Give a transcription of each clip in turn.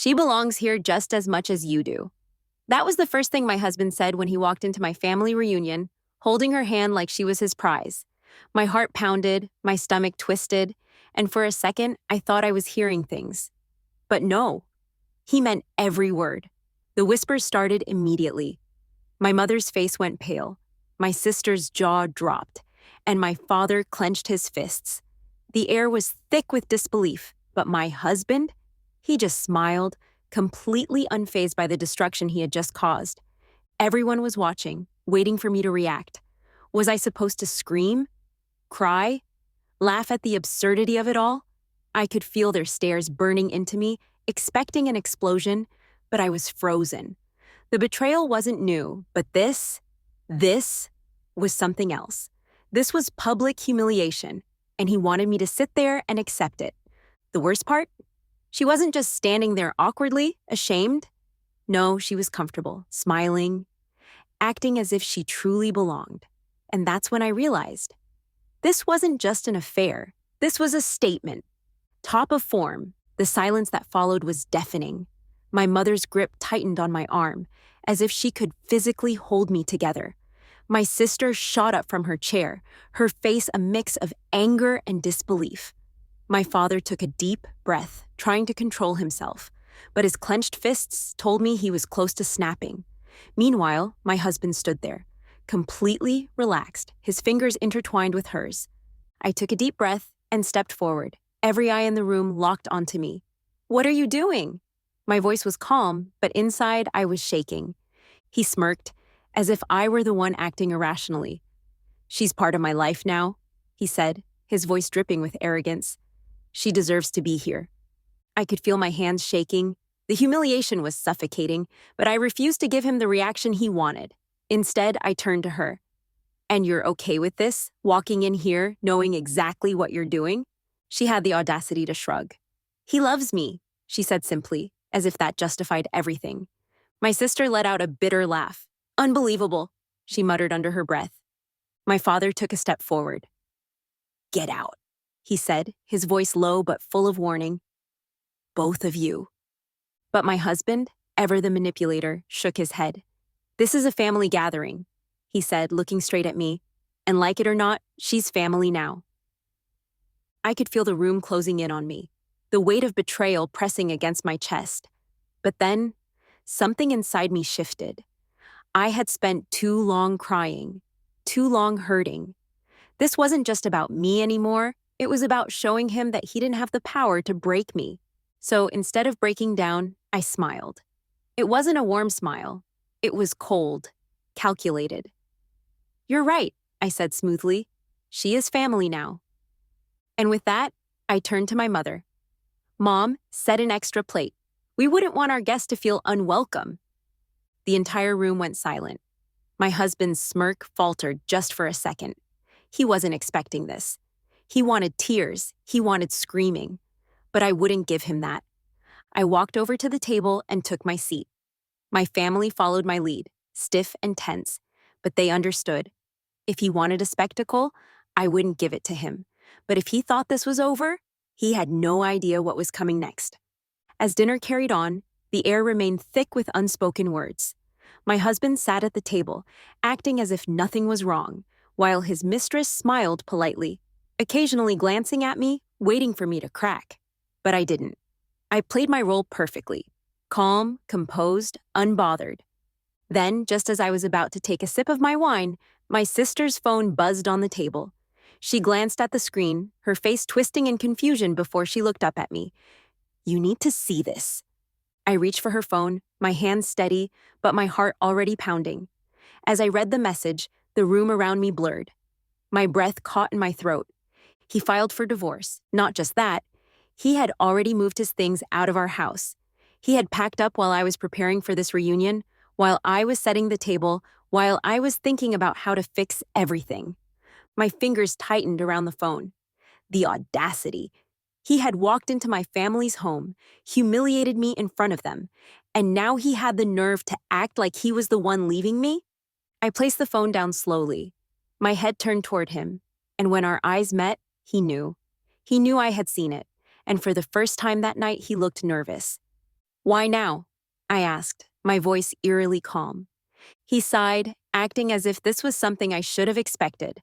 She belongs here just as much as you do. That was the first thing my husband said when he walked into my family reunion, holding her hand like she was his prize. My heart pounded, my stomach twisted, and for a second, I thought I was hearing things. But no, he meant every word. The whispers started immediately. My mother's face went pale, my sister's jaw dropped, and my father clenched his fists. The air was thick with disbelief, but my husband? He just smiled, completely unfazed by the destruction he had just caused. Everyone was watching, waiting for me to react. Was I supposed to scream? Cry? Laugh at the absurdity of it all? I could feel their stares burning into me, expecting an explosion, but I was frozen. The betrayal wasn't new, but this was something else. This was public humiliation, and he wanted me to sit there and accept it. The worst part? She wasn't just standing there awkwardly, ashamed. No, she was comfortable, smiling, acting as if she truly belonged. And that's when I realized. This wasn't just an affair. This was a statement. Top of form, the silence that followed was deafening. My mother's grip tightened on my arm, as if she could physically hold me together. My sister shot up from her chair, her face a mix of anger and disbelief. My father took a deep breath, trying to control himself, but his clenched fists told me he was close to snapping. Meanwhile, my husband stood there, completely relaxed, his fingers intertwined with hers. I took a deep breath and stepped forward, every eye in the room locked onto me. "What are you doing?" My voice was calm, but inside I was shaking. He smirked, as if I were the one acting irrationally. "She's part of my life now," he said, his voice dripping with arrogance. "She deserves to be here." I could feel my hands shaking. The humiliation was suffocating, but I refused to give him the reaction he wanted. Instead, I turned to her. "And you're okay with this, walking in here, knowing exactly what you're doing?" She had the audacity to shrug. "He loves me," she said simply, as if that justified everything. My sister let out a bitter laugh. "Unbelievable," she muttered under her breath. My father took a step forward. "Get out," he said, his voice low but full of warning. "Both of you." But my husband, ever the manipulator, shook his head. "This is a family gathering," he said, looking straight at me. "And like it or not, she's family now." I could feel the room closing in on me, the weight of betrayal pressing against my chest. But then, something inside me shifted. I had spent too long crying, too long hurting. This wasn't just about me anymore. It was about showing him that he didn't have the power to break me. So instead of breaking down, I smiled. It wasn't a warm smile. It was cold, calculated. "You're right," I said smoothly. "She is family now." And with that, I turned to my mother. "Mom, set an extra plate. We wouldn't want our guests to feel unwelcome." The entire room went silent. My husband's smirk faltered just for a second. He wasn't expecting this. He wanted tears. He wanted screaming. But I wouldn't give him that. I walked over to the table and took my seat. My family followed my lead, stiff and tense, but they understood. If he wanted a spectacle, I wouldn't give it to him. But if he thought this was over, he had no idea what was coming next. As dinner carried on, the air remained thick with unspoken words. My husband sat at the table, acting as if nothing was wrong, while his mistress smiled politely, occasionally glancing at me, waiting for me to crack. But I didn't. I played my role perfectly, calm, composed, unbothered. Then, just as I was about to take a sip of my wine, my sister's phone buzzed on the table. She glanced at the screen, her face twisting in confusion before she looked up at me. "You need to see this." I reached for her phone, my hands steady, but my heart already pounding. As I read the message, the room around me blurred. My breath caught in my throat. He filed for divorce. Not just that, he had already moved his things out of our house. He had packed up while I was preparing for this reunion, while I was setting the table, while I was thinking about how to fix everything. My fingers tightened around the phone. The audacity. He had walked into my family's home, humiliated me in front of them, and now he had the nerve to act like he was the one leaving me? I placed the phone down slowly. My head turned toward him, and when our eyes met, he knew. He knew I had seen it, and for the first time that night he looked nervous. Why now? I asked, my voice eerily calm. He sighed, acting as if this was something I should have expected.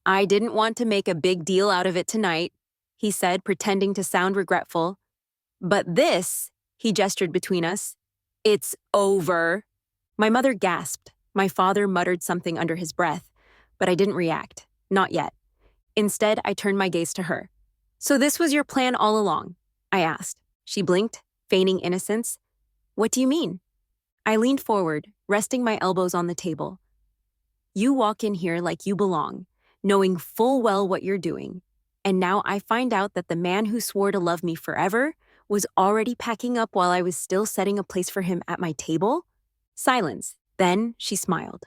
I didn't want to make a big deal out of it tonight, he said, pretending to sound regretful. But this, he gestured between us, it's over. My mother gasped. My father muttered something under his breath, but I didn't react. Not yet. Instead, I turned my gaze to her. So this was your plan all along? I asked. She blinked, feigning innocence. What do you mean? I leaned forward, resting my elbows on the table. You walk in here like you belong, knowing full well what you're doing. And now I find out that the man who swore to love me forever was already packing up while I was still setting a place for him at my table? Silence. Then she smiled.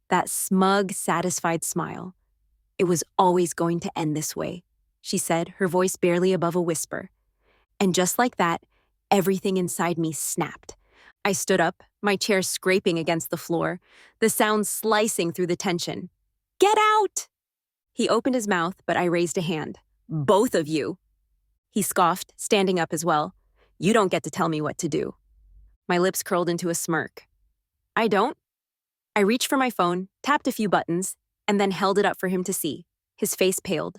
That smug, satisfied smile. It was always going to end this way, she said, her voice barely above a whisper. And just like that, everything inside me snapped. I stood up, my chair scraping against the floor, the sound slicing through the tension. Get out! He opened his mouth, but I raised a hand. Both of you. He scoffed, standing up as well. You don't get to tell me what to do. My lips curled into a smirk. I don't. I reached for my phone, tapped a few buttons, and then held it up for him to see. His face paled.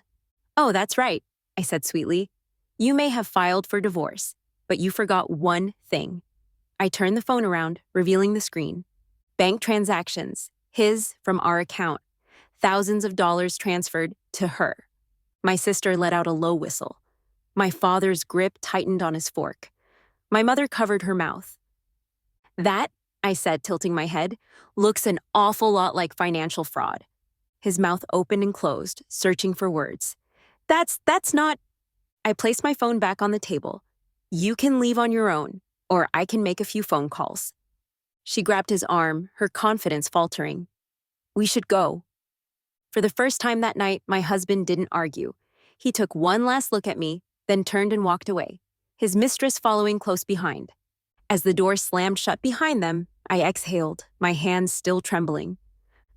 Oh, that's right, I said sweetly. You may have filed for divorce, but you forgot one thing. I turned the phone around, revealing the screen. Bank transactions, his from our account. Thousands of dollars transferred to her. My sister let out a low whistle. My father's grip tightened on his fork. My mother covered her mouth. That, I said, tilting my head, looks an awful lot like financial fraud. His mouth opened and closed, searching for words. That's not... I placed my phone back on the table. You can leave on your own, or I can make a few phone calls. She grabbed his arm, her confidence faltering. We should go. For the first time that night, my husband didn't argue. He took one last look at me, then turned and walked away, his mistress following close behind. As the door slammed shut behind them, I exhaled, my hands still trembling.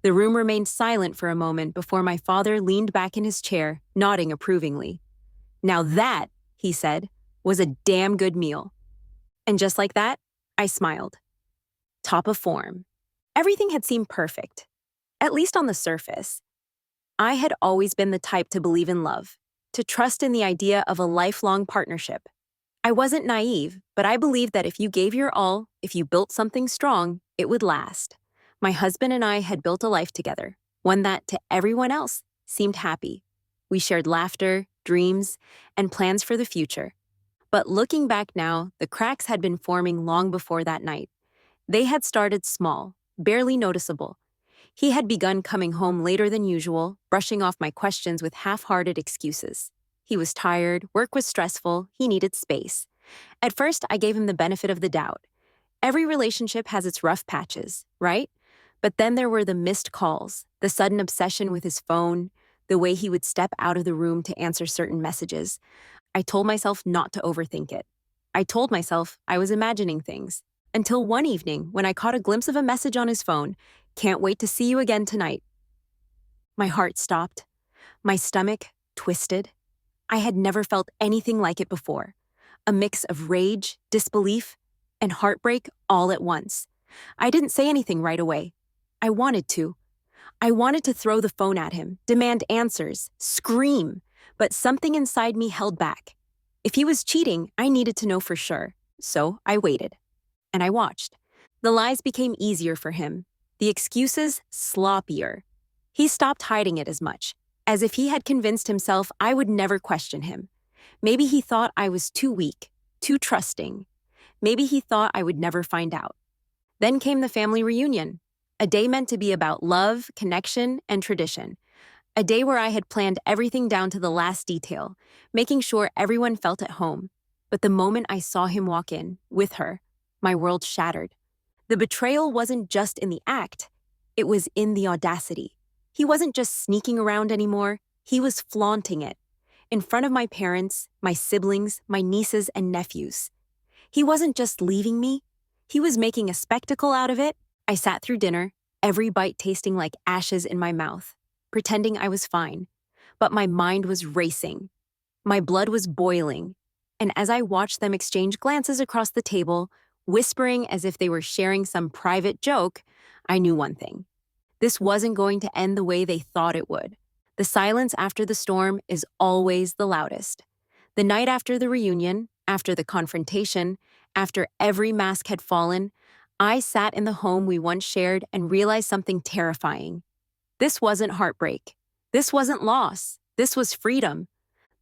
The room remained silent for a moment before my father leaned back in his chair, nodding approvingly. Now that, he said, was a damn good meal. And just like that, I smiled. Top of form. Everything had seemed perfect, at least on the surface. I had always been the type to believe in love, to trust in the idea of a lifelong partnership. I wasn't naive, but I believed that if you gave your all, if you built something strong, it would last. My husband and I had built a life together, one that, to everyone else, seemed happy. We shared laughter, dreams, and plans for the future. But looking back now, the cracks had been forming long before that night. They had started small, barely noticeable. He had begun coming home later than usual, brushing off my questions with half-hearted excuses. He was tired, work was stressful, he needed space. At first, I gave him the benefit of the doubt. Every relationship has its rough patches, right? But then there were the missed calls, the sudden obsession with his phone, the way he would step out of the room to answer certain messages. I told myself not to overthink it. I told myself I was imagining things. Until one evening, when I caught a glimpse of a message on his phone, "Can't wait to see you again tonight." My heart stopped. My stomach twisted. I had never felt anything like it before. A mix of rage, disbelief, and heartbreak all at once. I didn't say anything right away. I wanted to. I wanted to throw the phone at him, demand answers, scream, but something inside me held back. If he was cheating, I needed to know for sure. So I waited. And I watched. The lies became easier for him. The excuses sloppier. He stopped hiding it as much, as if he had convinced himself I would never question him. Maybe he thought I was too weak, too trusting. Maybe he thought I would never find out. Then came the family reunion, a day meant to be about love, connection, and tradition. A day where I had planned everything down to the last detail, making sure everyone felt at home. But the moment I saw him walk in, with her, my world shattered. The betrayal wasn't just in the act, it was in the audacity. He wasn't just sneaking around anymore, he was flaunting it. In front of my parents, my siblings, my nieces and nephews. He wasn't just leaving me, he was making a spectacle out of it. I sat through dinner, every bite tasting like ashes in my mouth, pretending I was fine. But my mind was racing. My blood was boiling. And as I watched them exchange glances across the table, whispering as if they were sharing some private joke, I knew one thing. This wasn't going to end the way they thought it would. The silence after the storm is always the loudest. The night after the reunion, after the confrontation, after every mask had fallen, I sat in the home we once shared and realized something terrifying. This wasn't heartbreak. This wasn't loss. This was freedom.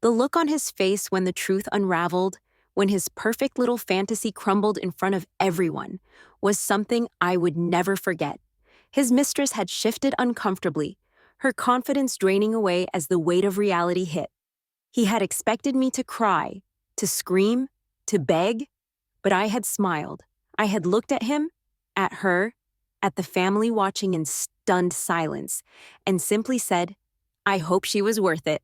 The look on his face when the truth unraveled, when his perfect little fantasy crumbled in front of everyone, was something I would never forget. His mistress had shifted uncomfortably, her confidence draining away as the weight of reality hit. He had expected me to cry, to scream, to beg, but I had smiled. I had looked at him, at her, at the family watching in stunned silence, and simply said, "I hope she was worth it."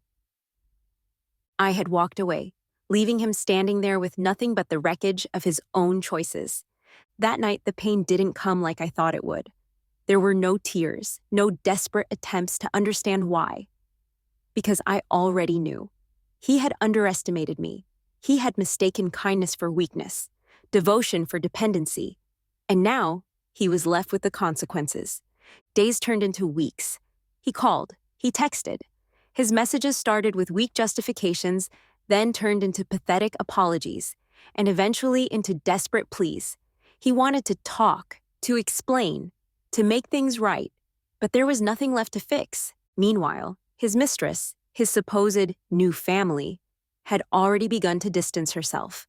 I had walked away, leaving him standing there with nothing but the wreckage of his own choices. That night, the pain didn't come like I thought it would. There were no tears, no desperate attempts to understand why. Because I already knew. He had underestimated me. He had mistaken kindness for weakness, devotion for dependency. And now, he was left with the consequences. Days turned into weeks. He called. He texted. His messages started with weak justifications, then turned into pathetic apologies, and eventually into desperate pleas. He wanted to talk, to explain, to make things right, but there was nothing left to fix. Meanwhile, his mistress, his supposed new family, had already begun to distance herself.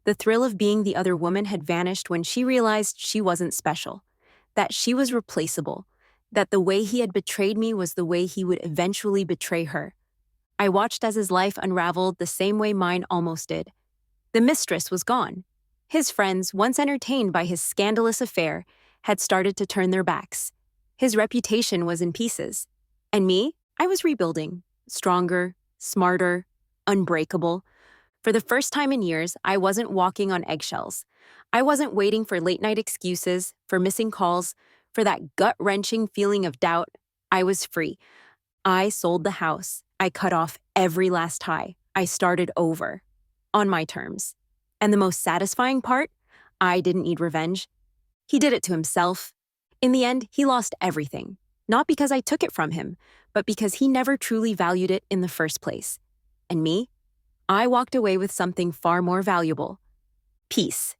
The thrill of being the other woman had vanished when she realized she wasn't special, that she was replaceable, that the way he had betrayed me was the way he would eventually betray her. I watched as his life unraveled the same way mine almost did. The mistress was gone. His friends, once entertained by his scandalous affair, had started to turn their backs. His reputation was in pieces. And me, I was rebuilding, stronger, smarter, unbreakable. For the first time in years, I wasn't walking on eggshells. I wasn't waiting for late-night excuses, for missing calls, for that gut-wrenching feeling of doubt. I was free. I sold the house. I cut off every last tie. I started over. On my terms. And the most satisfying part? I didn't need revenge. He did it to himself. In the end, he lost everything. Not because I took it from him, but because he never truly valued it in the first place. And me? I walked away with something far more valuable. Peace.